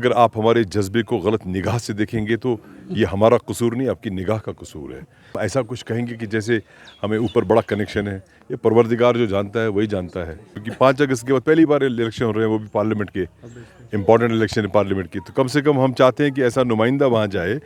अगर आप हमारे जज्बे को गलत निगाह से देखेंगे तो ये हमारा कसूर नहीं, आपकी निगाह का कसूर है। ऐसा कुछ कहेंगे कि जैसे हमें ऊपर बड़ा कनेक्शन है, ये परवरदिगार जो जानता है वही जानता है। क्योंकि 5 अगस्त के बाद पहली बार इलेक्शन हो रहे हैं, वो भी पार्लियामेंट के, इंपॉर्टेंट इलेक्शन है पार्लियामेंट की। तो कम से कम हम चाहते हैं कि ऐसा नुमाइंदा वहाँ जाए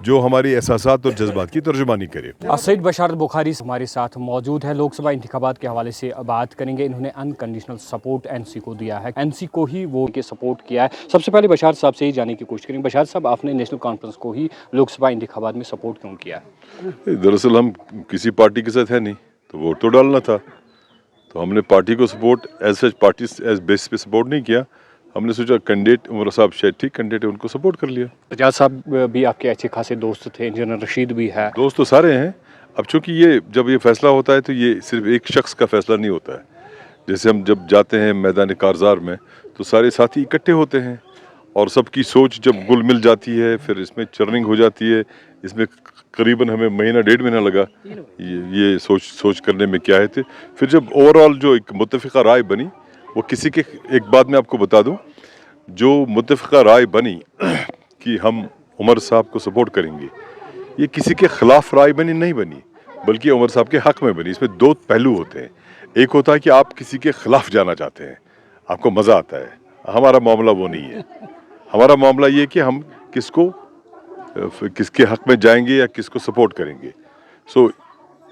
जो हमारी एहसासात और जज्बात की तर्जुमानी करे। सईद बशारत बुखारी हमारे साथ मौजूद है। लोकसभा इंतखाबात के हवाले से बात करेंगे। इन्होंने अनकंडीशनल सपोर्ट एनसी को दिया है, एनसी को ही वो के सपोर्ट किया है। सबसे पहले बशारत साहब से ही जानने की कोशिश करेंगे। बशारत साहब, आपने नेशनल कॉन्फ्रेंस को ही लोकसभा इंतखाबात में सपोर्ट क्यों किया है? दरअसल हम किसी पार्टी के साथ है नहीं, तो वोट तो डालना था, तो हमने पार्टी को support as such party as base पे सपोर्ट नहीं किया। हमने सोचा कैंडिडेट उमर साहब शायद ठीक कैंडिडेट है, उनको सपोर्ट कर लिया। एजाज साहब भी आपके अच्छे खासे दोस्त थे, इंजीनियर रशीद भी है। दोस्त तो सारे हैं। अब चूंकि ये जब ये फैसला होता है तो ये सिर्फ एक शख्स का फैसला नहीं होता है। जैसे हम जब जाते हैं मैदान कारज़ार में तो सारे साथी इकट्ठे होते हैं और सबकी सोच जब गुल मिल जाती है, फिर इसमें चर्निंग हो जाती है। इसमें करीबन हमें महीना 1.5 महीना लगा ये सोच करने में क्या है थे। फिर जब ओवरऑल जो एक मुत्तफ़िक़ा राय बनी, वो किसी के एक बात मैं आपको बता दूं, जो मुत्तफ़िक़ा राय बनी कि हम उमर साहब को सपोर्ट करेंगे, ये किसी के ख़िलाफ़ राय नहीं बनी, बल्कि उमर साहब के हक़ में बनी। इसमें 2 पहलू होते हैं। एक होता है कि आप किसी के ख़िलाफ़ जाना चाहते हैं, आपको मज़ा आता है। हमारा मामला वो नहीं है। हमारा मामला ये कि हम किसके हक़ में जाएंगे या किसको सपोर्ट करेंगे।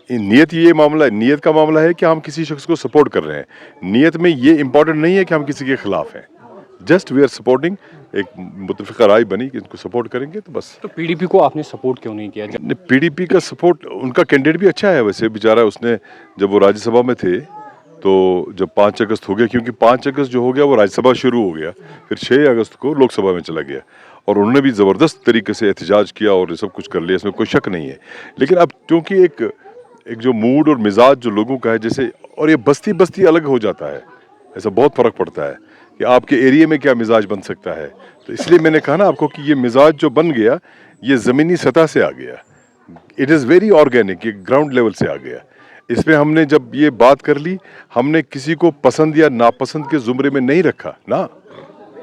नियत ये मामला है, नियत का मामला है कि हम किसी शख्स को सपोर्ट कर रहे हैं। नियत में ये इम्पोर्टेंट नहीं है कि हम किसी के खिलाफ हैं। जस्ट वी आर सपोर्टिंग, एक मुत्तफ़िक़ा राय बनी कि इनको सपोर्ट करेंगे, तो बस। तो पीडीपी को आपने सपोर्ट क्यों नहीं किया? पीडीपी का सपोर्ट, उनका कैंडिडेट भी अच्छा है वैसे बेचारा। उसने जब वो राज्यसभा में थे तो जब 5 अगस्त हो गया, क्योंकि 5 अगस्त जो हो गया वो राज्यसभा शुरू हो गया, फिर 6 अगस्त को लोकसभा में चला गया और उन्होंने भी ज़बरदस्त तरीके से एहतजाज किया और ये सब कुछ कर लिया, इसमें कोई शक नहीं है। लेकिन अब क्योंकि एक जो मूड और मिजाज जो लोगों का है, जैसे, और ये बस्ती बस्ती अलग हो जाता है, ऐसा बहुत फ़र्क पड़ता है कि आपके एरिया में क्या मिजाज बन सकता है। तो इसलिए मैंने कहा ना आपको कि ये मिजाज जो बन गया, ये ज़मीनी सतह से आ गया। इट इज़ वेरी ऑर्गेनिक, ये ग्राउंड लेवल से आ गया। इसमें हमने जब ये बात कर ली, हमने किसी को पसंद या नापसंद के ज़ुमरे में नहीं रखा ना,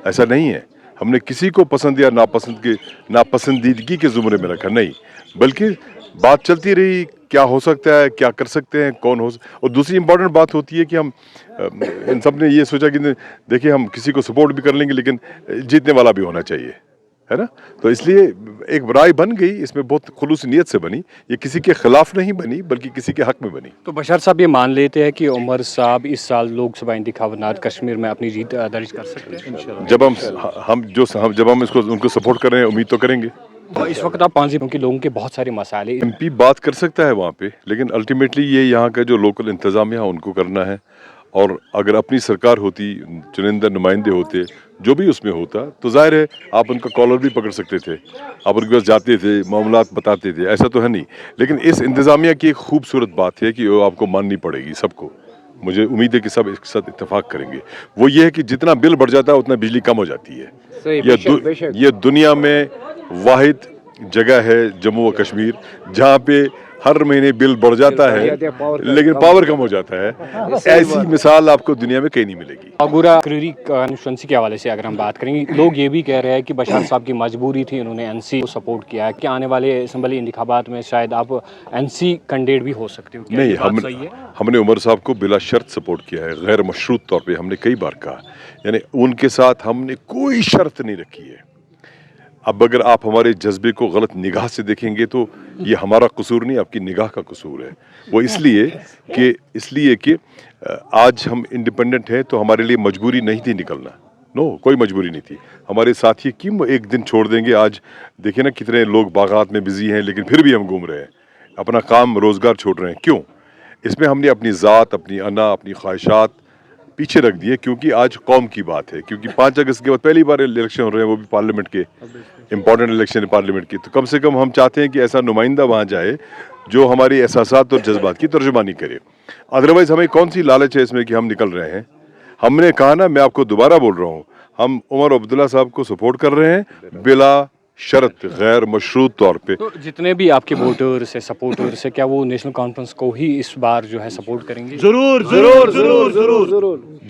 ऐसा नहीं है। हमने किसी को पसंद या नापसंदीदगी के ज़ुमरे में रखा नहीं, बल्कि बात चलती रही, क्या हो सकता है, क्या कर सकते हैं, कौन हो। और दूसरी इंपॉर्टेंट बात होती है कि हम इन सब ने ये सोचा कि देखिए हम किसी को सपोर्ट भी कर लेंगे, लेकिन जीतने वाला भी होना चाहिए, है ना। तो इसलिए एक राय बन गई, इसमें बहुत खुलूस नीयत से बनी, ये किसी के खिलाफ नहीं बनी बल्कि किसी के हक में बनी। तो बशार साहब ये मान लेते हैं कि उमर साहब इस साल लोकसभा इंतखाबात कश्मीर में अपनी जीत दर्ज कर सकते हैं इंशाल्लाह? जब हम इसको उनको सपोर्ट कर रहे हैं, उम्मीद तो करेंगे। इस वक्त आप 5 जिलों के लोगों के बहुत सारे मसाले, एमपी बात कर सकता है वहाँ पे, लेकिन अल्टीमेटली ये यहाँ का जो लोकल इंतज़ामिया उनको करना है। और अगर अपनी सरकार होती, चुनिंदा नुमाइंदे होते, जो भी उसमें होता, तो जाहिर है आप उनका कॉलर भी पकड़ सकते थे, आप उनके पास जाते थे, मामलात बताते थे, ऐसा तो है नहीं। लेकिन इस इंतज़ामिया की एक खूबसूरत बात है कि वो आपको माननी पड़ेगी सबको। मुझे उम्मीद है कि सब इसके साथ इत्तेफाक करेंगे। वो ये है कि जितना बिल बढ़ जाता है उतना बिजली कम हो जाती है। ये दुनिया में वाहिद जगह है जम्मू व कश्मीर जहाँ पे हर महीने बिल बढ़ जाता है लेकिन पावर कम हो जाता है। ऐसी मिसाल आपको दुनिया में कहीं नहीं मिलेगी। अगुरा कॉन्स्टिट्यूंसी के हवाले से अगर हम बात करेंगे, लोग ये भी कह रहे हैं कि बशार साहब की मजबूरी थी, उन्होंने एनसी को सपोर्ट किया है कि आने वाले असम्बली इंतखाबात में शायद आप एनसी कैंडिडेट भी हो सकते हो। नहीं, हमने उमर साहब को बिला शर्त सपोर्ट किया है, गैर मशरूत तौर पर। हमने कई बार कहा, यानी उनके साथ हमने कोई शर्त नहीं रखी है। अब अगर आप हमारे जज्बे को गलत निगाह से देखेंगे तो ये हमारा कसूर नहीं, आपकी निगाह का कसूर है। वो इसलिए कि आज हम इंडिपेंडेंट हैं तो हमारे लिए मजबूरी नहीं थी निकलना। नो, कोई मजबूरी नहीं थी। हमारे साथी क्यों एक दिन छोड़ देंगे। आज देखिए ना कितने लोग बागात में बिजी हैं, लेकिन फिर भी हम घूम रहे हैं, अपना काम रोज़गार छोड़ रहे हैं। क्यों? इसमें हमने अपनी ज़ात, अपनी अना, अपनी ख्वाहिशात पीछे रख दिए, क्योंकि आज कौम की बात है। क्योंकि 5 अगस्त के बाद पहली बार इलेक्शन हो रहे हैं, वो भी पार्लियामेंट के, इंपॉर्टेंट इलेक्शन है पार्लियामेंट की। तो कम से कम हम चाहते हैं कि ऐसा नुमाइंदा वहाँ जाए जो हमारी एहसासात और जज्बात की तर्जुमानी करे। अदरवाइज़ हमें कौन सी लालच है इसमें कि हम निकल रहे हैं। हमने कहा ना, मैं आपको दोबारा बोल रहा हूँ, हम उमर अब्दुल्ला साहब को सपोर्ट कर रहे हैं बिला शर्त, गैर मशरूत तौर पे। तो जितने भी आपके वोटर्स है, सपोर्टर्स है, क्या वो नेशनल कॉन्फ्रेंस को ही इस बार जो है सपोर्ट करेंगे?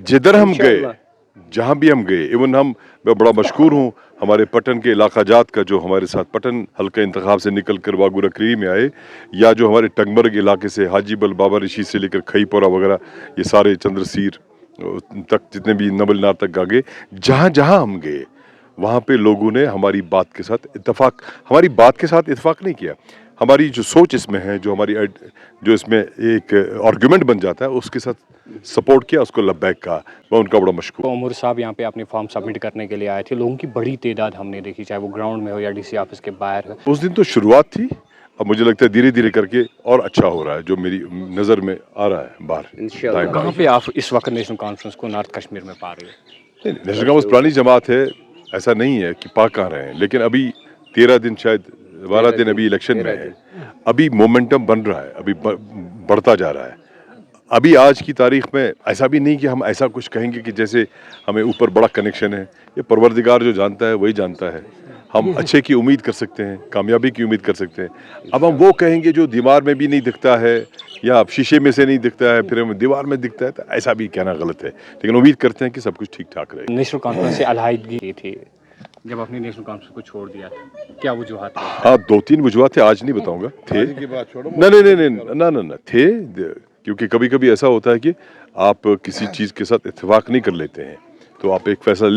जिधर हम गए, जहाँ भी हम गए, इवन मैं बड़ा मशकूर हूँ, ہمارے پٹن کے علاقہ جات کا جو ہمارے ساتھ پٹن حلقہ انتخاب سے نکل کر واگو رکری میں آئے، یا جو ہمارے ٹنگمرگ علاقے سے حاجی بل بابا رشی سے لے کر کھئی پورہ وغیرہ یہ سارے چندر سیر تک جتنے بھی نبل نار تک گئے، جہاں جہاں ہم گئے وہاں پہ لوگوں نے ہماری بات کے ساتھ اتفاق نہیں کیا. ہماری جو سوچ اس میں ہے، جو ہماری جو اس میں ایک آرگومنٹ بن جاتا ہے، اس کے ساتھ سپورٹ کیا، اس کو لبیک کہا. میں ان کا بڑا مشکور. عمر صاحب یہاں پہ اپنے فارم سبمٹ کرنے کے لیے آئے تھے، لوگوں کی بڑی تعداد ہم نے دیکھی، چاہے وہ گراؤنڈ میں ہو یا ڈی سی آفس کے باہر. اس دن تو شروعات تھی، اب مجھے لگتا ہے دھیرے دھیرے کر کے اور اچھا ہو رہا ہے، جو میری نظر میں آ رہا ہے باہر. کہاں پہ آپ اس وقت نیشنل کانفرنس کو نارتھ کشمیر میں پا رہے ہیں؟ نیشنل کانفرنس پرانی جماعت ہے، ایسا نہیں ہے کہ پا کہاں رہے ہیں، لیکن ابھی 13 دن شاید 12 دن ابھی الیکشن میں ہے، ابھی مومنٹم بن رہا ہے، ابھی بڑھتا جا رہا ہے. ابھی آج کی تاریخ میں ایسا بھی نہیں کہ ہم ایسا کچھ کہیں گے کہ جیسے ہمیں اوپر بڑا کنیکشن ہے. یہ پروردگار جو جانتا ہے وہی جانتا ہے. ہم اچھے کی امید کر سکتے ہیں، کامیابی کی امید کر سکتے ہیں. اب ہم وہ کہیں گے جو دیوار میں بھی نہیں دکھتا ہے یا شیشے میں سے نہیں دکھتا ہے، پھر ہمیں دیوار میں دکھتا ہے، تو ایسا بھی کہنا غلط ہے. لیکن امید کرتے ہیں کہ سب کچھ ٹھیک ٹھاک رہے. نیشنل کانفرنس سے علیحدگی کی تھی جب اپنی نیشنل کانفرنس کو چھوڑ دیا تھا، کیا وجوہات تھے؟ ہاں 2-3 وجوہات تھے، آج نہیں بتاؤں گا. تھے نہیں تھے، کیونکہ کبھی کبھی ایسا ہوتا ہے کہ آپ کسی چیز کے ساتھ اتفاق نہیں کر لیتے ہیں تو آپ ایک فیصلہ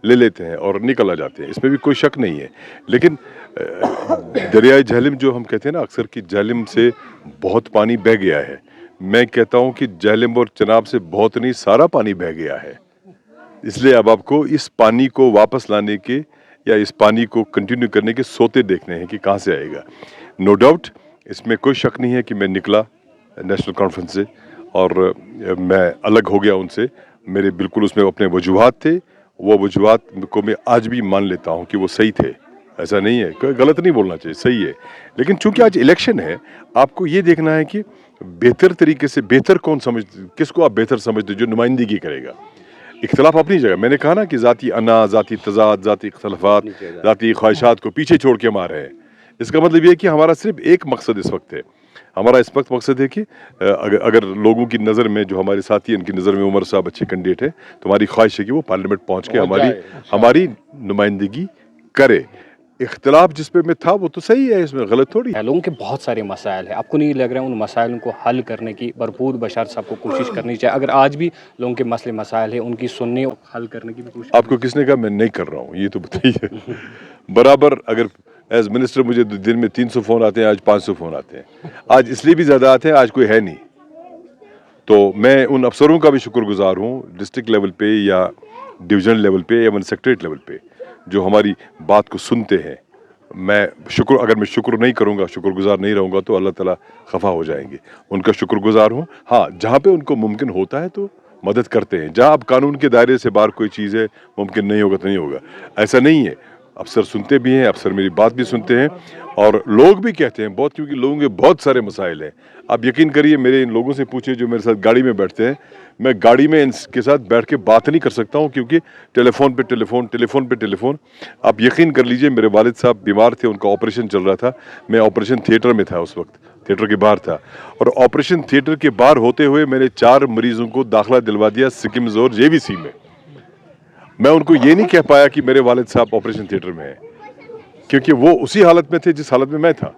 لے لیتے ہیں اور نکل آ جاتے ہیں، اس میں بھی کوئی شک نہیں ہے. لیکن دریائے جہلم جو ہم کہتے ہیں نا اکثر، کہ جہلم سے بہت پانی بہہ گیا ہے. میں کہتا ہوں کہ جہلم اور چناب سے بہت نہیں، سارا پانی بہہ گیا ہے. اس لیے اب آپ کو اس پانی کو واپس لانے کے یا اس پانی کو کنٹینیو کرنے کے سوتے دیکھنے ہیں کہ کہاں سے آئے گا. نو ڈاؤٹ اس میں کوئی شک نہیں ہے کہ میں نکلا نیشنل کانفرنس سے اور میں الگ ہو گیا ان سے. میرے بالکل اس میں اپنے وجوہات تھے، وہ وجوہات کو میں آج بھی مان لیتا ہوں کہ وہ صحیح تھے. ایسا نہیں ہے، کوئی غلط نہیں بولنا چاہیے، صحیح ہے. لیکن چونکہ آج الیکشن ہے، آپ کو یہ دیکھنا ہے کہ بہتر طریقے سے بہتر کس کو آپ بہتر سمجھتے جو نمائندگی کرے گا. اختلاف اپنی جگہ، میں نے کہا نا کہ ذاتی انا، ذاتی تضاد، ذاتی اختلافات، ذاتی خواہشات کو پیچھے چھوڑ کے ہم آ رہے ہیں. اس کا مطلب یہ ہے کہ ہمارا صرف ایک مقصد اس وقت ہے. ہمارا اس وقت مقصد ہے کہ اگر لوگوں کی نظر میں، جو ہمارے ساتھی ہیں ان کی نظر میں عمر صاحب اچھے کینڈیڈیٹ ہیں، تو ہماری خواہش ہے کہ وہ پارلیمنٹ پہنچ کے ہماری نمائندگی کرے. اختلاف جس پہ میں تھا وہ تو صحیح ہے، اس میں غلط تھوڑی. لوگوں کے بہت سارے مسائل ہیں، آپ کو نہیں لگ رہا ان مسائل کو حل کرنے کی بھرپور بشار صاحب کو کوشش کرنی چاہیے؟ اگر آج بھی لوگوں کے مسئلے مسائل ہیں، ان کی سننے اور حل کرنے کی بھی کوشش. آپ کو کس نے کہا میں نہیں کر رہا ہوں؟ یہ تو بتائیے. برابر اگر ایز منسٹر مجھے دن میں 300 فون آتے ہیں، آج 500 فون آتے ہیں. آج اس لیے بھی زیادہ آتے ہیں، آج کوئی ہے نہیں. تو میں ان افسروں کا بھی شکر گزار ہوں، ڈسٹرکٹ لیول پہ یا ڈویژن لیول پہ یا سیکٹریٹ لیول پہ، جو ہماری بات کو سنتے ہیں. اگر میں شکر نہیں کروں گا، شکر گزار نہیں رہوں گا تو اللہ تعالیٰ خفا ہو جائیں گے. ان کا شکر گزار ہوں. ہاں جہاں پہ ان کو ممکن ہوتا ہے تو مدد کرتے ہیں. جہاں اب قانون کے دائرے سے باہر کوئی چیز ہے، ممکن نہیں ہوگا تو نہیں ہوگا، ایسا نہیں ہے. افسر سنتے بھی ہیں، افسر میری بات بھی سنتے ہیں، اور لوگ بھی کہتے ہیں بہت، کیونکہ لوگوں کے بہت سارے مسائل ہیں. آپ یقین کریے، میرے ان لوگوں سے پوچھے جو میرے ساتھ گاڑی میں بیٹھتے ہیں، میں گاڑی میں ان کے ساتھ بیٹھ کے بات نہیں کر سکتا ہوں، کیونکہ ٹیلی فون پہ ٹیلی فون. آپ یقین کر لیجئے، میرے والد صاحب بیمار تھے، ان کا آپریشن چل رہا تھا. میں آپریشن تھیٹر میں تھا اس وقت، تھیٹر کے باہر تھا، اور آپریشن تھیٹر کے باہر ہوتے ہوئے میں نے 4 مریضوں کو داخلہ دلوا دیا سکمز اور JVC میں. میں ان کو یہ نہیں کہہ پایا کہ میرے والد صاحب آپریشن تھیٹر میں ہیں، کیونکہ وہ اسی حالت میں تھے جس حالت میں تھا.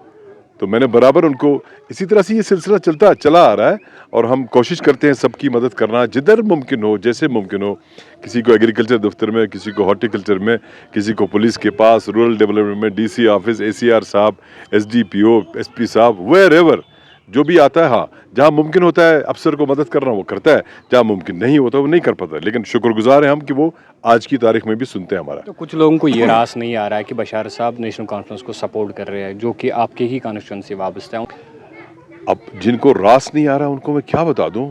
تو میں نے برابر ان کو، اسی طرح سے یہ سلسلہ چلا آ رہا ہے، اور ہم کوشش کرتے ہیں سب کی مدد کرنا جدھر ممکن ہو، جیسے ممکن ہو. کسی کو ایگریکلچر دفتر میں، کسی کو ہارٹیکلچر میں، کسی کو پولیس کے پاس، رورل ڈیولپمنٹ میں، DC آفس، ACR صاحب، SDPO، SP صاحب، ویئر ایور جو بھی آتا ہے. ہاں جہاں ممکن ہوتا ہے افسر کو مدد کرنا وہ کرتا ہے، جہاں ممکن نہیں ہوتا وہ نہیں کر پاتا. لیکن شکر گزار ہیں ہم کہ وہ آج کی تاریخ میں بھی سنتے ہیں ہمارا. تو کچھ لوگوں کو یہ راس نہیں آ رہا ہے کہ بشار صاحب نیشنل کانفرنس کو سپورٹ کر رہے ہیں، جو کہ آپ کے ہی کانسٹیچوئنسی سے وابستہ ہیں. اب جن کو راس نہیں آ رہا ان کو میں کیا بتا دوں؟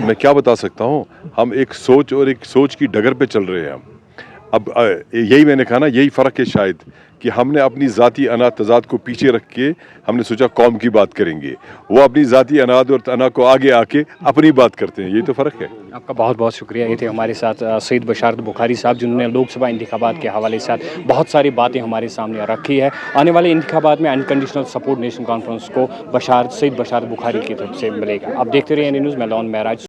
میں کیا بتا سکتا ہوں؟ ہم ایک سوچ کی ڈگر پہ چل رہے ہیں ہم. اب یہی میں نے کہا نا، یہی فرق ہے شاید، کہ ہم نے اپنی ذاتی انا تضاد کو پیچھے رکھ کے ہم نے سوچا قوم کی بات کریں گے. وہ اپنی ذاتی اناد اور انا کو آگے آ کے اپنی بات کرتے ہیں. یہ تو فرق ہے. آپ کا بہت بہت شکریہ. یہ تھے ہمارے ساتھ سید بشارت بخاری صاحب، جنہوں نے لوک سبھا انتخابات کے حوالے سے بہت ساری باتیں ہمارے سامنے رکھی ہے. آنے والے انتخابات میں انکنڈیشنل سپورٹ نیشنل کانفرنس کو سید بشارت بخاری کی طرف سے ملے گا. آپ دیکھتے رہیے نیوز. میں لون معراج.